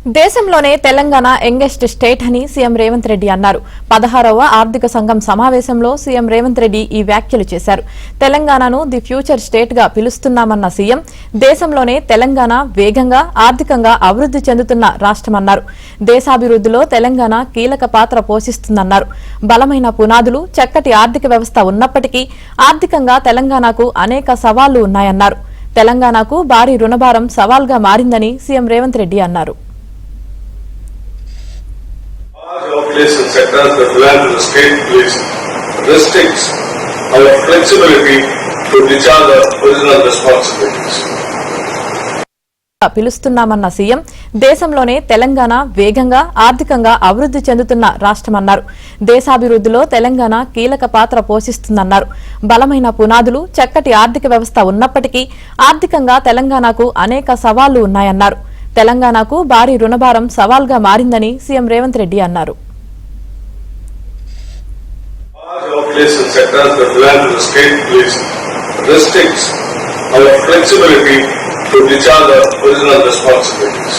దేశంలోనే Telangana youngest state అని CM Revanth Reddy అన్నారు. 16వ ఆర్థిక సంఘం సమావేశంలో సీఎం రేవంత్ రెడ్డి ఈ వ్యాఖ్యలు చేశారు. తెలంగాణను ది ఫ్యూచర్ స్టేట్ గా పిలుస్తున్నామన్న సీఎం దేశంలోనే తెలంగాణ వేగంగా ఆర్థికంగా అభివృద్ధి చెందుతున్న రాష్ట్రమన్నారు. దేశాభివృద్ధిలో తెలంగాణ కీలక పాత్ర పోషిస్తుందన్నారు. బలమైన పునాదులు, చక్కటి ఆర్థిక వ్యవస్థ ఉన్నప్పటికీ ఆర్థికంగా తెలంగాణకు అనేక సవాళ్లు ఉన్నాయన్నారు. తెలంగాణకు భారీ రుణభారం సవాల్గా మారిందని సీఎం రేవంత్ రెడ్డి అన్నారు. Place and sectors that belong to the state police restricts our flexibility to discharge our original responsibilities. పిలుస్తున్నామన్న సీఎం దేశంలోనే తెలంగాణ వేగంగా ఆర్థికంగా అభివృద్ధి చెందుతున్న రాష్ట్రమన్నారు. దేశాభివృద్ధిలో తెలంగాణ కీలక పాత్ర పోషిస్తుందన్నారు. బలమైన పునాదులు, చక్కటి ఆర్థిక వ్యవస్థ ఉన్నప్పటికీ ఆర్థికంగా తెలంగాణకు అనేక సవాళ్లు ఉన్నాయన్నారు. తెలంగాణకు భారీ రుణభారం సవాల్గా మారిందని సీఎం రేవంత్ రెడ్డి అన్నారు. Place and sectors that belong to the state police restricts our flexibility to discharge our original responsibilities.